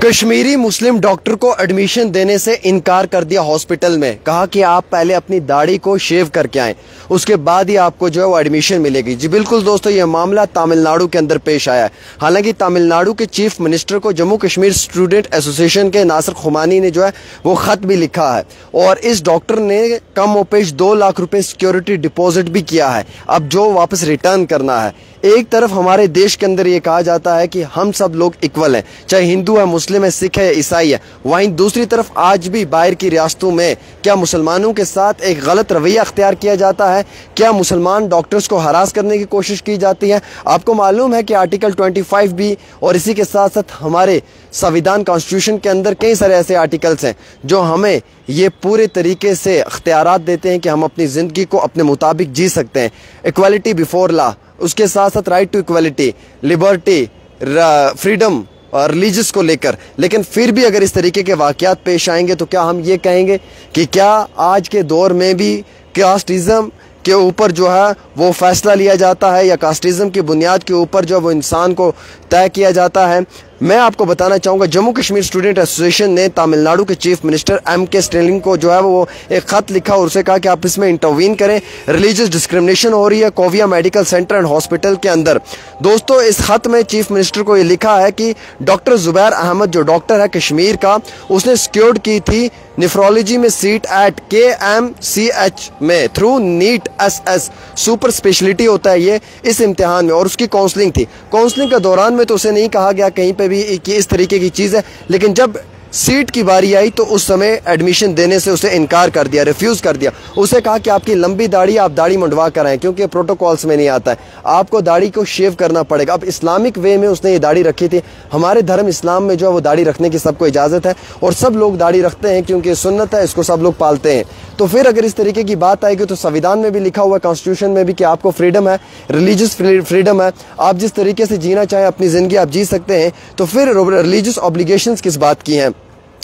कश्मीरी मुस्लिम doctor को admission देने से इनकार कर दिया हॉस्पिटल में। कहा कि आप पहले अपनी दाढ़ी को शेव करके आएं, उसके बाद ही आपको जो है वो एडमिशन मिलेगी। जी बिल्कुल दोस्तों, ये मामला तमिलनाडु के अंदर पेश आया है। हालांकि तमिलनाडु के चीफ मिनिस्टर को जम्मू कश्मीर स्टूडेंट एसोसिएशन के नासिर खुमानी ने जो है वो खत भी लिखा है और इस डॉक्टर ने कम ओपेश 2 लाख रुपए सिक्योरिटी डिपॉजिट भी किया है, अब जो वापस रिटर्न करना है। एक तरफ हमारे देश के अंदर ये कहा जाता है कि हम सब लोग इक्वल हैं, चाहे हिंदू है, मुस्लिम है, सिख है या ईसाई है। वहीं दूसरी तरफ आज भी बाहर की रियासतों में क्या मुसलमानों के साथ एक गलत रवैया अख्तियार किया जाता है, क्या मुसलमान डॉक्टर्स को हरास करने की कोशिश की जाती है। आपको मालूम है कि आर्टिकल 25 भी और इसी के साथ साथ हमारे संविधान कॉन्स्टिट्यूशन के अंदर कई सारे ऐसे आर्टिकल्स हैं जो हमें ये पूरे तरीके से अख्तियारात देते हैं कि हम अपनी ज़िंदगी को अपने मुताबिक जी सकते हैं। इक्वालिटी बिफोर लॉ, उसके साथ साथ right to equality, liberty, freedom और रिलीजियस को लेकर। लेकिन फिर भी अगर इस तरीके के वाक़यात पेश आएंगे तो क्या हम ये कहेंगे कि क्या आज के दौर में भी कास्टिज़म के ऊपर जो है वो फैसला लिया जाता है या कास्टिज़म की बुनियाद के ऊपर जो वो इंसान को तय किया जाता है। मैं आपको बताना चाहूँगा, जम्मू कश्मीर स्टूडेंट एसोसिएशन ने तमिलनाडु के चीफ मिनिस्टर M.K. स्टैलिन को जो है वो एक ख़त लिखा और उसे कहा कि आप इसमें इंटरवीन करें। रिलीजियस डिस्क्रिमिनेशन हो रही है कोविया मेडिकल सेंटर एंड हॉस्पिटल के अंदर। दोस्तों, इस खत में चीफ मिनिस्टर को ये लिखा है कि डॉक्टर जुबैर अहमद जो डॉक्टर है कश्मीर का, उसने सिक्योर्ड की थी नेफ्रोलॉजी में सीट एट KMCH में through NEET SS, super speciality होता है ये, इस इम्तिहान में, और उसकी काउंसलिंग थी। काउंसलिंग के दौरान में तो उसे नहीं कहा गया कहीं पे भी कि इस तरीके की चीज़ है, लेकिन जब सीट की बारी आई तो उस समय एडमिशन देने से उसे इनकार कर दिया, रिफ्यूज़ कर दिया। उसे कहा कि आपकी लंबी दाढ़ी, आप दाढ़ी मुंडवा कर आएँ क्योंकि प्रोटोकॉल्स में नहीं आता है, आपको दाढ़ी को शेव करना पड़ेगा। अब इस्लामिक वे में उसने ये दाढ़ी रखी थी। हमारे धर्म इस्लाम में जो है वो दाढ़ी रखने की सबको इजाज़त है और सब लोग दाढ़ी रखते हैं क्योंकि सुन्नत है, इसको सब लोग पालते हैं। तो फिर अगर इस तरीके की बात आएगी तो संविधान में भी लिखा हुआ है, कॉन्स्टिट्यूशन में भी, कि आपको फ्रीडम है, रिलीजियस फ्रीडम है, आप जिस तरीके से जीना चाहें अपनी ज़िंदगी आप जी सकते हैं। तो फिर रिलीजियस ऑब्लिगेशंस किस बात की हैं।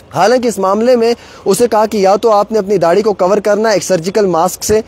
हालांकि इस मामले में उसे कहा कि या तो आपने अपनी दाढ़ी को कवर करना है एक सर्जिकल मास्क से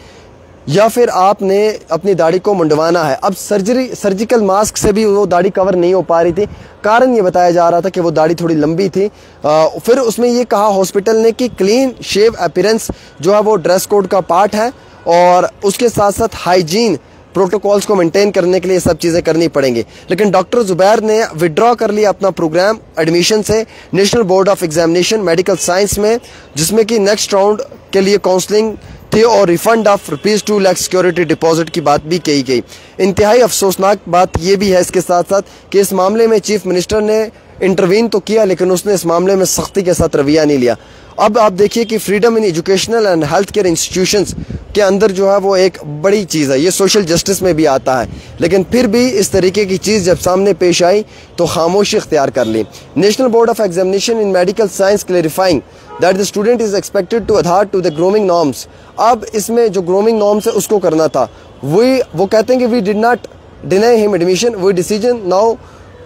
या फिर आपने अपनी दाढ़ी को मुंडवाना है। अब सर्जिकल मास्क से भी वो दाढ़ी कवर नहीं हो पा रही थी। कारण ये बताया जा रहा था कि वो दाढ़ी थोड़ी लंबी थी। फिर उसमें ये कहा हॉस्पिटल ने कि क्लीन शेव अपीयरेंस जो है वो ड्रेस कोड का पार्ट है और उसके साथ साथ हाइजीन प्रोटोकॉल्स को मेंटेन करने के लिए सब चीज़ें करनी पड़ेंगी। लेकिन डॉक्टर जुबैर ने विड्रॉ कर लिया अपना प्रोग्राम एडमिशन से national board of examination medical science में, जिसमें कि नेक्स्ट राउंड के लिए काउंसलिंग थी और refund of ₹2 lakh security deposit की बात भी कही गई। इंतहाई अफसोसनाक बात यह भी है इसके साथ साथ कि इस मामले में चीफ मिनिस्टर ने इंटरवीन तो किया लेकिन उसने इस मामले में सख्ती के साथ रवैया नहीं लिया। अब आप देखिए कि freedom in educational and health care institutions के अंदर जो है वो एक बड़ी चीज़ है, ये सोशल जस्टिस में भी आता है, लेकिन फिर भी इस तरीके की चीज़ जब सामने पेश आई तो खामोशी इख्तियार कर ली। National board of examination in medical science clarifying that the student is expected to adhere to the grooming norms. अब इसमें जो ग्रूमिंग नॉर्म्स है उसको करना था। वो कहते हैं कि we did not deny him admission, we decision now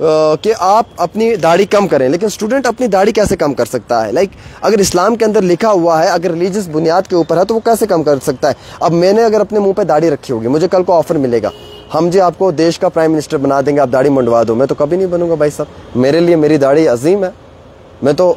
कि आप अपनी दाढ़ी कम करें। लेकिन स्टूडेंट अपनी दाढ़ी कैसे कम कर सकता है? अगर इस्लाम के अंदर लिखा हुआ है, अगर रिलीजियस बुनियाद के ऊपर है तो वो कैसे कम कर सकता है? अब मैंने अगर अपने मुंह पे दाढ़ी रखी होगी, मुझे कल को ऑफर मिलेगा, हम जी आपको देश का प्राइम मिनिस्टर बना देंगे, आप दाढ़ी मुंडवा दो, मैं तो कभी नहीं बनूंगा भाई साहब। मेरे लिए मेरी दाढ़ी अजीम है, मैं तो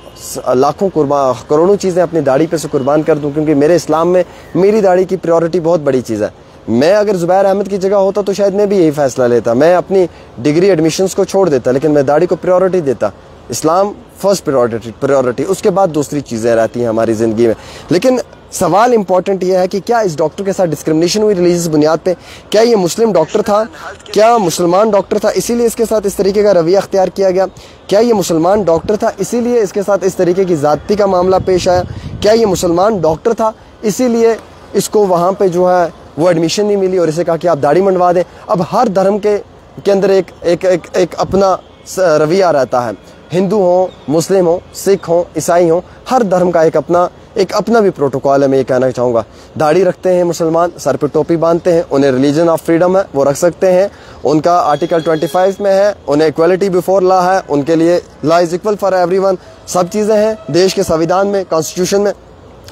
लाखों करोड़ों चीज़ें अपनी दाढ़ी पे से कुर्बान कर दूं क्योंकि मेरे इस्लाम में मेरी दाढ़ी की प्रायोरिटी बहुत बड़ी चीज़ है। मैं अगर जुबैर अहमद की जगह होता तो शायद मैं भी यही फैसला लेता, मैं अपनी डिग्री एडमिशन्स को छोड़ देता, लेकिन मैं दाढ़ी को प्रायोरिटी देता। इस्लाम फर्स्ट प्रायोरिटी, उसके बाद दूसरी चीज़ें रहती हैं हमारी ज़िंदगी में। लेकिन सवाल इंपॉर्टेंट यह है कि क्या इस डॉक्टर के साथ डिस्क्रिमिनेशन हुई रिलीजियस बुनियाद पे? क्या ये मुस्लिम डॉक्टर था? क्या मुसलमान डॉक्टर था इसीलिए इसके साथ इस तरीके का रवैया अख्तियार किया गया? क्या ये मुसलमान डॉक्टर था इसीलिए इसके साथ इस तरीके की ज़ाती का मामला पेश आया? क्या ये मुसलमान डॉक्टर था इसीलिए इसको वहाँ पर जो है वो एडमिशन नहीं मिली और इसे कहा कि आप दाढ़ी मंडवा दें? अब हर धर्म के अंदर एक अपना रवैया रहता है। हिंदू हो, मुस्लिम हो, सिख हो, ईसाई हो, हर धर्म का एक अपना भी प्रोटोकॉल है। मैं ये कहना चाहूँगा, दाढ़ी रखते हैं मुसलमान, सर पे टोपी बांधते हैं, उन्हें रिलीजन ऑफ फ्रीडम है, वो रख सकते हैं, उनका आर्टिकल 25 में है, उन्हें इक्वलिटी बिफोर लॉ है, उनके लिए law is equal for everyone, सब चीज़ें हैं देश के संविधान में, कॉन्स्टिट्यूशन में।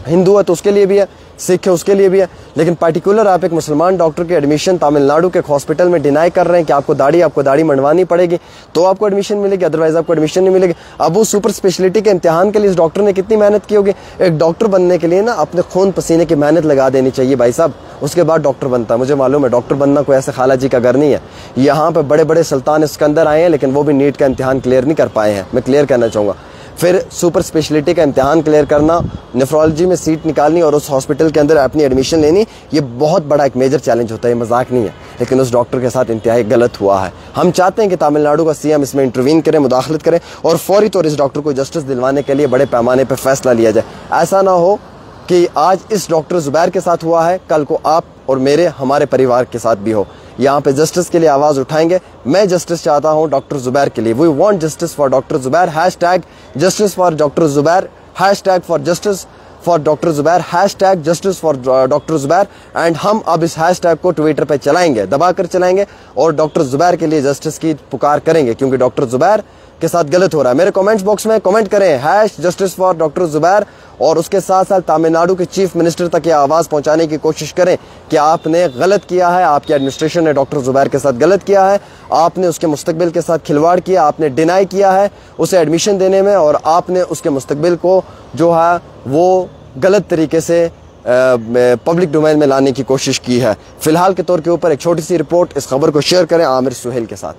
हिंदू है तो उसके लिए भी है, सिख है उसके लिए भी है, लेकिन पर्टिकुलर आप एक मुसलमान डॉक्टर के एडमिशन तमिलनाडु के हॉस्पिटल में डिनाई कर रहे हैं कि आपको दाढ़ी मंडवानी पड़ेगी तो आपको एडमिशन मिलेगी, अदरवाइज आपको एडमिशन नहीं मिलेगी। अब वो सुपर स्पेशलिटी के इम्तिहान के लिए इस डॉक्टर ने कितनी मेहनत की होगी। एक डॉक्टर बनने के लिए ना अपने खून पसीने की मेहनत लगा देनी चाहिए भाई साहब, उसके बाद डॉक्टर बनता है। मुझे मालूम है डॉक्टर बनना कोई ऐसे खाला जी का घर नहीं है। यहाँ पे बड़े बड़े सुल्तान इसके अंदर आए हैं लेकिन वो भी नीट का इम्तिहान क्लियर नहीं कर पाए हैं, मैं क्लियर करना चाहूँगा। फिर सुपर स्पेशलिटी का इम्तिहान क्लियर करना, नेफ्रोलॉजी में सीट निकालनी और उस हॉस्पिटल के अंदर अपनी एडमिशन लेनी, ये बहुत बड़ा एक मेजर चैलेंज होता है, मजाक नहीं है। लेकिन उस डॉक्टर के साथ इंतहाई गलत हुआ है। हम चाहते हैं कि तमिलनाडु का सीएम इसमें इंटरवीन करे, मुदाखलत करे और फौरी तौर इस डॉक्टर को जस्टिस दिलवाने के लिए बड़े पैमाने पर फैसला लिया जाए। ऐसा ना हो कि आज इस डॉक्टर जुबैर के साथ हुआ है, कल को आप और हमारे परिवार के साथ भी हो। यहाँ पे जस्टिस के लिए आवाज उठाएंगे। मैं जस्टिस चाहता हूँ डॉक्टर जुबैर के लिए। We want justice for doctor Zubair, #justice for doctor Zubair, #justice for doctor Zubair, #justice for doctor Zubair. And हम अब इस हैशटैग को ट्विटर पे चलाएंगे, दबाकर चलाएंगे और डॉक्टर जुबैर के लिए जस्टिस की पुकार करेंगे क्योंकि डॉक्टर जुबैर के साथ गलत हो रहा है। मेरे कमेंट्स बॉक्स में कमेंट करें #जस्टिस फॉर डॉक्टर जुबैर और उसके साथ साथ तमिलनाडु के चीफ मिनिस्टर तक ये आवाज पहुंचाने की कोशिश करें कि आपने गलत किया है, आपकी एडमिनिस्ट्रेशन ने डॉक्टर जुबैर के साथ गलत किया है, आपने उसके मुस्तकबिल के साथ खिलवाड़ किया, आपने डिनाई किया है उसे एडमिशन देने में और आपने उसके मुस्तकबिल को जो है वो गलत तरीके से पब्लिक डोमेन में लाने की कोशिश की है। फिलहाल के तौर के ऊपर एक छोटी सी रिपोर्ट, इस खबर को शेयर करें आमिर सुहेल के साथ।